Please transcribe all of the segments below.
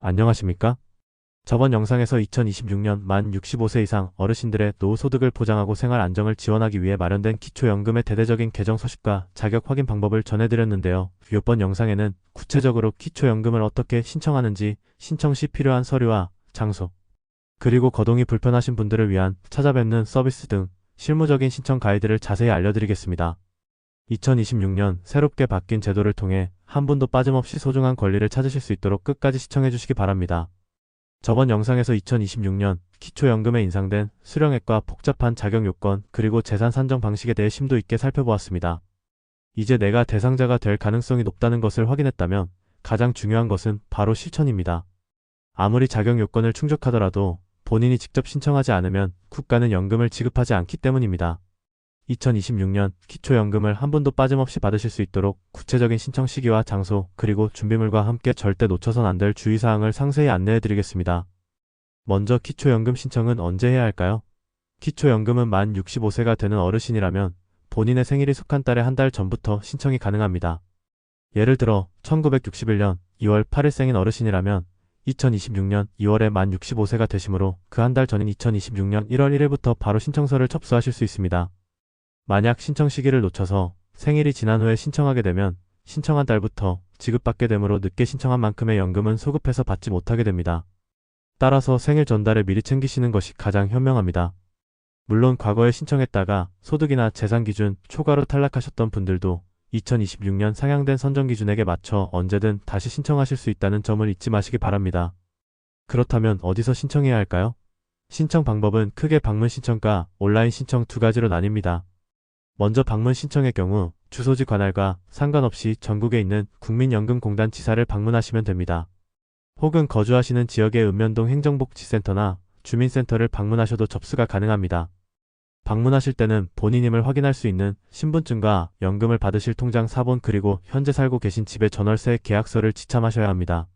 안녕하십니까? 저번 영상에서 2026년 만 65세 이상 어르신들의 노후소득을 보장하고 생활 안정을 지원하기 위해 마련된 기초연금의 대대적인 개정 소식과 자격 확인 방법을 전해드렸는데요. 이번 영상에는 구체적으로 기초연금을 어떻게 신청하는지, 신청 시 필요한 서류와 장소, 그리고 거동이 불편하신 분들을 위한 찾아뵙는 서비스 등 실무적인 신청 가이드를 자세히 알려드리겠습니다. 2026년 새롭게 바뀐 제도를 통해 한 분도 빠짐없이 소중한 권리를 찾으실 수 있도록 끝까지 시청해주시기 바랍니다. 저번 영상에서 2026년 기초연금에 인상된 수령액과 복잡한 자격 요건 그리고 재산 산정 방식에 대해 심도 있게 살펴보았습니다. 이제 내가 대상자가 될 가능성이 높다는 것을 확인했다면 가장 중요한 것은 바로 실천입니다. 아무리 자격 요건을 충족하더라도 본인이 직접 신청하지 않으면 국가는 연금을 지급하지 않기 때문입니다. 2026년 기초연금을 한 분도 빠짐없이 받으실 수 있도록 구체적인 신청 시기와 장소 그리고 준비물과 함께 절대 놓쳐선 안 될 주의사항을 상세히 안내해드리겠습니다. 먼저 기초연금 신청은 언제 해야 할까요? 기초연금은 만 65세가 되는 어르신이라면 본인의 생일이 속한 달의 한 달 전부터 신청이 가능합니다. 예를 들어 1961년 2월 8일 생인 어르신이라면 2026년 2월에 만 65세가 되시므로 그 한 달 전인 2026년 1월 1일부터 바로 신청서를 접수하실 수 있습니다. 만약 신청 시기를 놓쳐서 생일이 지난 후에 신청하게 되면 신청한 달부터 지급받게 되므로 늦게 신청한 만큼의 연금은 소급해서 받지 못하게 됩니다. 따라서 생일 전달에 미리 챙기시는 것이 가장 현명합니다. 물론 과거에 신청했다가 소득이나 재산 기준 초과로 탈락하셨던 분들도 2026년 상향된 선정 기준액에 맞춰 언제든 다시 신청하실 수 있다는 점을 잊지 마시기 바랍니다. 그렇다면 어디서 신청해야 할까요? 신청 방법은 크게 방문 신청과 온라인 신청 두 가지로 나뉩니다. 먼저 방문 신청의 경우 주소지 관할과 상관없이 전국에 있는 국민연금공단 지사를 방문하시면 됩니다. 혹은 거주하시는 지역의 읍면동 행정복지센터나 주민센터를 방문하셔도 접수가 가능합니다. 방문하실 때는 본인임을 확인할 수 있는 신분증과 연금을 받으실 통장 사본 그리고 현재 살고 계신 집의 전월세 계약서를 지참하셔야 합니다.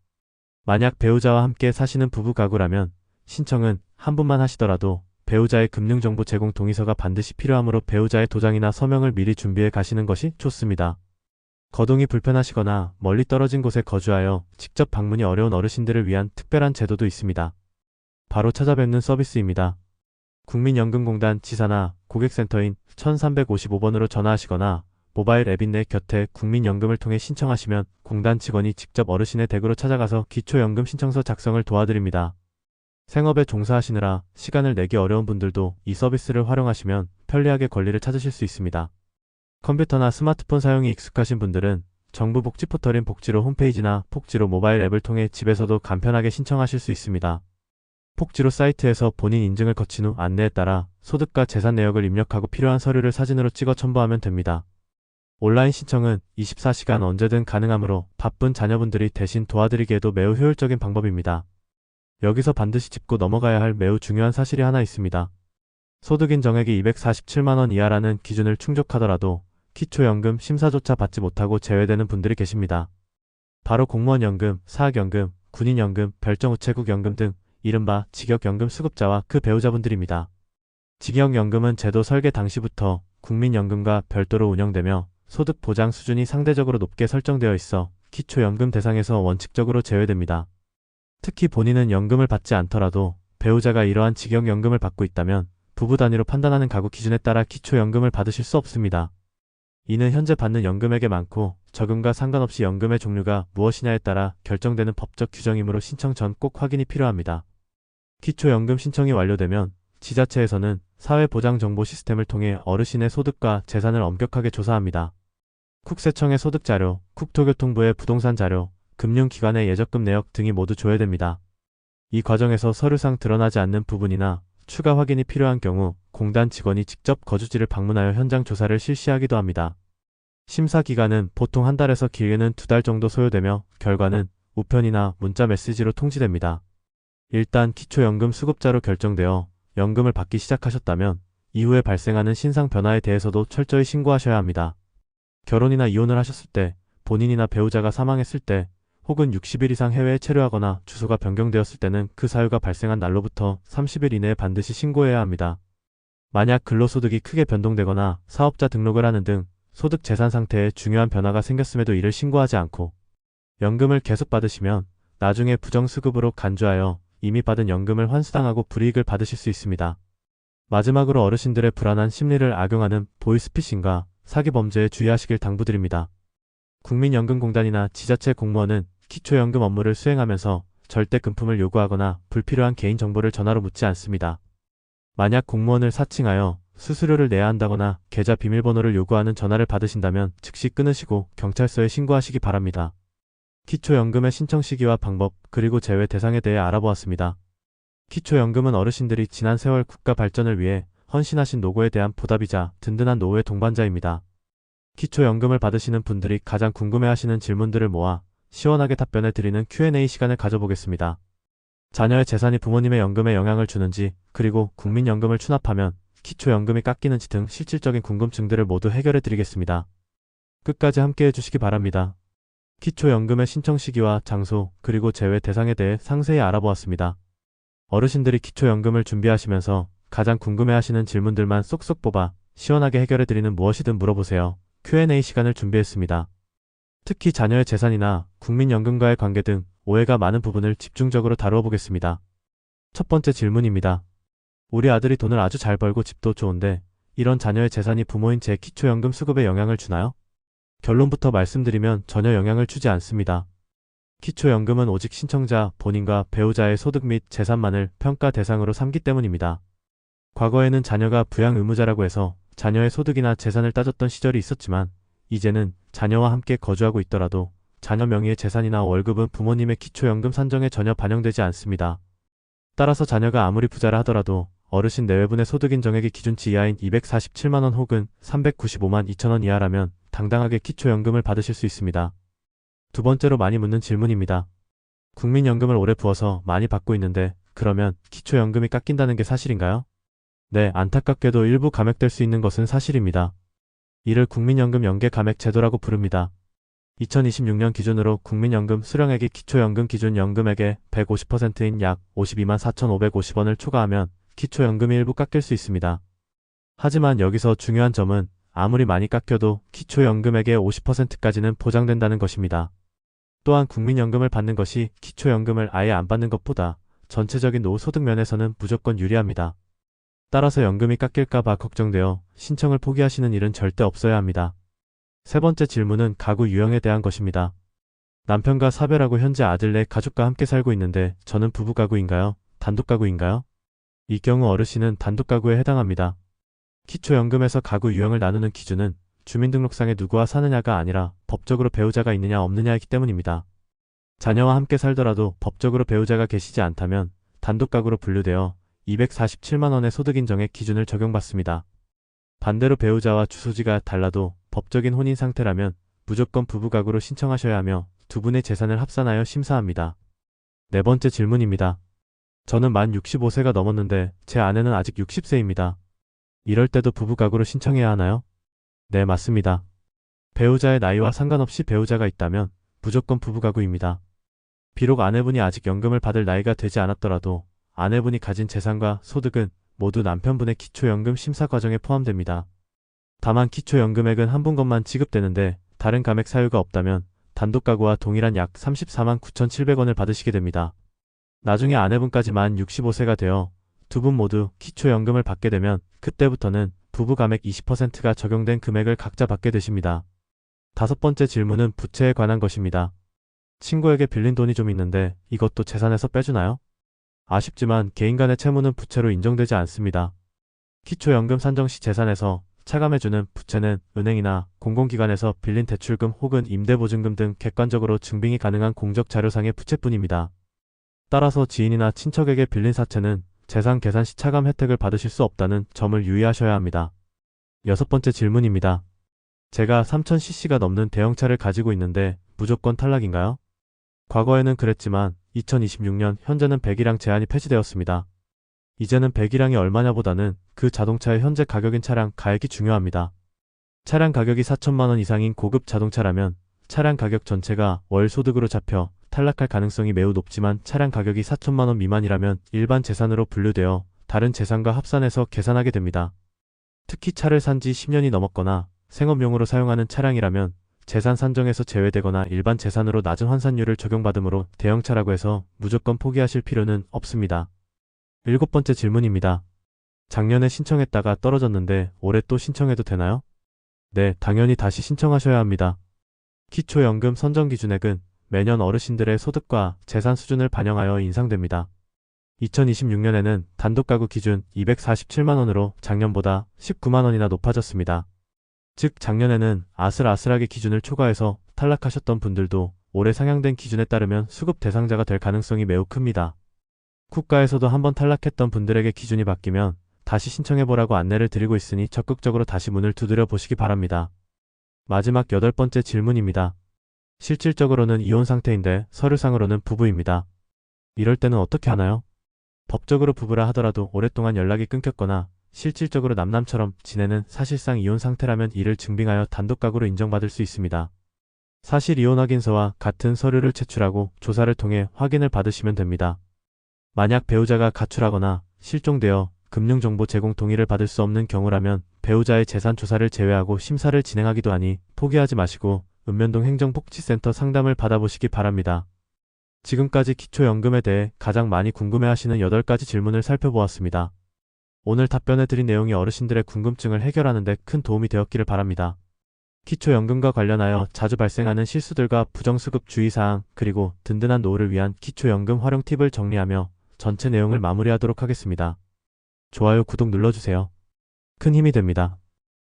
만약 배우자와 함께 사시는 부부 가구라면 신청은 한 분만 하시더라도 배우자의 금융정보 제공 동의서가 반드시 필요하므로 배우자의 도장이나 서명을 미리 준비해 가시는 것이 좋습니다. 거동이 불편하시거나 멀리 떨어진 곳에 거주하여 직접 방문이 어려운 어르신들을 위한 특별한 제도도 있습니다. 바로 찾아뵙는 서비스입니다. 국민연금공단 지사나 고객센터인 1355번으로 전화하시거나 모바일 앱인 내 곁에 국민연금을 통해 신청하시면 공단 직원이 직접 어르신의 댁으로 찾아가서 기초연금 신청서 작성을 도와드립니다. 생업에 종사하시느라 시간을 내기 어려운 분들도 이 서비스를 활용하시면 편리하게 권리를 찾으실 수 있습니다. 컴퓨터나 스마트폰 사용이 익숙하신 분들은 정부 복지 포털인 복지로 홈페이지나 복지로 모바일 앱을 통해 집에서도 간편하게 신청하실 수 있습니다. 복지로 사이트에서 본인 인증을 거친 후 안내에 따라 소득과 재산 내역을 입력하고 필요한 서류를 사진으로 찍어 첨부하면 됩니다. 온라인 신청은 24시간 언제든 가능하므로 바쁜 자녀분들이 대신 도와드리기에도 매우 효율적인 방법입니다. 여기서 반드시 짚고 넘어가야 할 매우 중요한 사실이 하나 있습니다. 소득인 정액이 247만원 이하라는 기준을 충족하더라도 기초연금 심사조차 받지 못하고 제외되는 분들이 계십니다. 바로 공무원연금, 사학연금, 군인연금, 별정우체국연금 등 이른바 직역연금 수급자와 그 배우자분들입니다. 직역연금은 제도 설계 당시부터 국민연금과 별도로 운영되며 소득 보장 수준이 상대적으로 높게 설정되어 있어 기초연금 대상에서 원칙적으로 제외됩니다. 특히 본인은 연금을 받지 않더라도 배우자가 이러한 직역연금을 받고 있다면 부부 단위로 판단하는 가구 기준에 따라 기초연금을 받으실 수 없습니다. 이는 현재 받는 연금액에 많고 적음과 상관없이 연금의 종류가 무엇이냐에 따라 결정되는 법적 규정이므로 신청 전 꼭 확인이 필요합니다. 기초연금 신청이 완료되면 지자체에서는 사회보장정보 시스템을 통해 어르신의 소득과 재산을 엄격하게 조사합니다. 국세청의 소득자료, 국토교통부의 부동산 자료, 금융기관의 예적금 내역 등이 모두 조회됩니다. 이 과정에서 서류상 드러나지 않는 부분이나 추가 확인이 필요한 경우 공단 직원이 직접 거주지를 방문하여 현장 조사를 실시하기도 합니다. 심사 기간은 보통 한 달에서 길게는 2달 정도 소요되며 결과는 우편이나 문자 메시지로 통지됩니다. 일단 기초연금 수급자로 결정되어 연금을 받기 시작하셨다면 이후에 발생하는 신상 변화에 대해서도 철저히 신고하셔야 합니다. 결혼이나 이혼을 하셨을 때, 본인이나 배우자가 사망했을 때, 혹은 60일 이상 해외에 체류하거나 주소가 변경되었을 때는 그 사유가 발생한 날로부터 30일 이내에 반드시 신고해야 합니다. 만약 근로소득이 크게 변동되거나 사업자 등록을 하는 등 소득 재산 상태에 중요한 변화가 생겼음에도 이를 신고하지 않고 연금을 계속 받으시면 나중에 부정수급으로 간주하여 이미 받은 연금을 환수당하고 불이익을 받으실 수 있습니다. 마지막으로 어르신들의 불안한 심리를 악용하는 보이스피싱과 사기 범죄에 주의하시길 당부드립니다. 국민연금공단이나 지자체 공무원은 기초연금 업무를 수행하면서 절대 금품을 요구하거나 불필요한 개인정보를 전화로 묻지 않습니다. 만약 공무원을 사칭하여 수수료를 내야 한다거나 계좌 비밀번호를 요구하는 전화를 받으신다면 즉시 끊으시고 경찰서에 신고하시기 바랍니다. 기초연금의 신청 시기와 방법 그리고 제외 대상에 대해 알아보았습니다. 기초연금은 어르신들이 지난 세월 국가 발전을 위해 헌신하신 노고에 대한 보답이자 든든한 노후의 동반자입니다. 기초연금을 받으시는 분들이 가장 궁금해하시는 질문들을 모아 시원하게 답변해 드리는 Q&A 시간을 가져보겠습니다. 자녀의 재산이 부모님의 연금에 영향을 주는지, 그리고 국민연금을 추납하면 기초연금이 깎이는지 등 실질적인 궁금증들을 모두 해결해 드리겠습니다. 끝까지 함께 해주시기 바랍니다. 기초연금의 신청 시기와 장소, 그리고 제외 대상에 대해 상세히 알아보았습니다. 어르신들이 기초연금을 준비하시면서 가장 궁금해하시는 질문들만 쏙쏙 뽑아 시원하게 해결해드리는 무엇이든 물어보세요. Q&A 시간을 준비했습니다. 특히 자녀의 재산이나 국민연금과의 관계 등 오해가 많은 부분을 집중적으로 다루어 보겠습니다. 첫 번째 질문입니다. 우리 아들이 돈을 아주 잘 벌고 집도 좋은데 이런 자녀의 재산이 부모인 제 기초연금 수급에 영향을 주나요? 결론부터 말씀드리면 전혀 영향을 주지 않습니다. 기초연금은 오직 신청자 본인과 배우자의 소득 및 재산만을 평가 대상으로 삼기 때문입니다. 과거에는 자녀가 부양 의무자라고 해서 자녀의 소득이나 재산을 따졌던 시절이 있었지만 이제는 자녀와 함께 거주하고 있더라도 자녀 명의의 재산이나 월급은 부모님의 기초연금 산정에 전혀 반영되지 않습니다. 따라서 자녀가 아무리 부자라 하더라도 어르신 내외분의 소득 인정액이 기준치 이하인 247만원 혹은 395만 2천원 이하라면 당당하게 기초연금을 받으실 수 있습니다. 두 번째로 많이 묻는 질문입니다. 국민연금을 오래 부어서 많이 받고 있는데 그러면 기초연금이 깎인다는 게 사실인가요? 네, 안타깝게도 일부 감액될 수 있는 것은 사실입니다. 이를 국민연금 연계 감액 제도라고 부릅니다. 2026년 기준으로 국민연금 수령액이 기초연금 기준 연금액의 150%인 약 52만 4,550원을 초과하면 기초연금이 일부 깎일 수 있습니다. 하지만 여기서 중요한 점은 아무리 많이 깎여도 기초연금액의 50%까지는 보장된다는 것입니다. 또한 국민연금을 받는 것이 기초연금을 아예 안 받는 것보다 전체적인 노후 소득 면에서는 무조건 유리합니다. 따라서 연금이 깎일까봐 걱정되어 신청을 포기하시는 일은 절대 없어야 합니다. 세 번째 질문은 가구 유형에 대한 것입니다. 남편과 사별하고 현재 아들 내 가족과 함께 살고 있는데 저는 부부 가구인가요? 단독 가구인가요? 이 경우 어르신은 단독 가구에 해당합니다. 기초연금에서 가구 유형을 나누는 기준은 주민등록상에 누구와 사느냐가 아니라 법적으로 배우자가 있느냐 없느냐이기 때문입니다. 자녀와 함께 살더라도 법적으로 배우자가 계시지 않다면 단독 가구로 분류되어 247만원의 소득 인정액 기준을 적용받습니다. 반대로 배우자와 주소지가 달라도 법적인 혼인 상태라면 무조건 부부가구로 신청하셔야 하며 두 분의 재산을 합산하여 심사합니다. 네 번째 질문입니다. 저는 만 65세가 넘었는데 제 아내는 아직 60세입니다. 이럴 때도 부부가구로 신청해야 하나요? 네, 맞습니다. 배우자의 나이와 상관없이 배우자가 있다면 무조건 부부가구입니다. 비록 아내분이 아직 연금을 받을 나이가 되지 않았더라도 아내분이 가진 재산과 소득은 모두 남편분의 기초연금 심사 과정에 포함됩니다. 다만 기초연금액은 한 분 것만 지급되는데 다른 감액 사유가 없다면 단독가구와 동일한 약 34만 9,700원을 받으시게 됩니다. 나중에 아내분까지 만 65세가 되어 두 분 모두 기초연금을 받게 되면 그때부터는 부부 감액 20%가 적용된 금액을 각자 받게 되십니다. 다섯 번째 질문은 부채에 관한 것입니다. 친구에게 빌린 돈이 좀 있는데 이것도 재산에서 빼주나요? 아쉽지만 개인 간의 채무는 부채로 인정되지 않습니다. 기초연금 산정 시 재산에서 차감해주는 부채는 은행이나 공공기관에서 빌린 대출금 혹은 임대보증금 등 객관적으로 증빙이 가능한 공적 자료상의 부채뿐입니다. 따라서 지인이나 친척에게 빌린 사채는 재산 계산 시 차감 혜택을 받으실 수 없다는 점을 유의하셔야 합니다. 여섯 번째 질문입니다. 제가 3000cc가 넘는 대형차를 가지고 있는데 무조건 탈락인가요? 과거에는 그랬지만 2026년 현재는 배기량 제한이 폐지되었습니다. 이제는 배기량이 얼마냐 보다는 그 자동차의 현재 가격인 차량 가액이 중요합니다. 차량 가격이 4천만원 이상인 고급 자동차라면 차량 가격 전체가 월 소득으로 잡혀 탈락할 가능성이 매우 높지만 차량 가격이 4천만원 미만이라면 일반 재산으로 분류되어 다른 재산과 합산해서 계산하게 됩니다. 특히 차를 산 지 10년이 넘었거나 생업용으로 사용하는 차량이라면 재산 산정에서 제외되거나 일반 재산으로 낮은 환산율을 적용받으므로 대형차라고 해서 무조건 포기하실 필요는 없습니다. 7번째 질문입니다. 작년에 신청했다가 떨어졌는데 올해 또 신청해도 되나요? 네, 당연히 다시 신청하셔야 합니다. 기초연금 선정기준액은 매년 어르신들의 소득과 재산 수준을 반영하여 인상됩니다. 2026년에는 단독가구 기준 247만원으로 작년보다 19만원이나 높아졌습니다. 즉 작년에는 아슬아슬하게 기준을 초과해서 탈락하셨던 분들도 올해 상향된 기준에 따르면 수급 대상자가 될 가능성이 매우 큽니다. 국가에서도 한번 탈락했던 분들에게 기준이 바뀌면 다시 신청해보라고 안내를 드리고 있으니 적극적으로 다시 문을 두드려 보시기 바랍니다. 마지막 8번째 질문입니다. 실질적으로는 이혼 상태인데 서류상으로는 부부입니다. 이럴 때는 어떻게 하나요? 법적으로 부부라 하더라도 오랫동안 연락이 끊겼거나 실질적으로 남남처럼 지내는 사실상 이혼 상태라면 이를 증빙하여 단독가구로 인정받을 수 있습니다. 사실 이혼 확인서와 같은 서류를 제출하고 조사를 통해 확인을 받으시면 됩니다. 만약 배우자가 가출하거나 실종되어 금융정보 제공 동의를 받을 수 없는 경우라면 배우자의 재산 조사를 제외하고 심사를 진행하기도 하니 포기하지 마시고 읍면동 행정복지센터 상담을 받아보시기 바랍니다. 지금까지 기초연금에 대해 가장 많이 궁금해하시는 8가지 질문을 살펴보았습니다. 오늘 답변해드린 내용이 어르신들의 궁금증을 해결하는 데 큰 도움이 되었기를 바랍니다. 기초연금과 관련하여 자주 발생하는 실수들과 부정수급 주의사항 그리고 든든한 노후를 위한 기초연금 활용 팁을 정리하며 전체 내용을 마무리하도록 하겠습니다. 좋아요, 구독 눌러주세요. 큰 힘이 됩니다.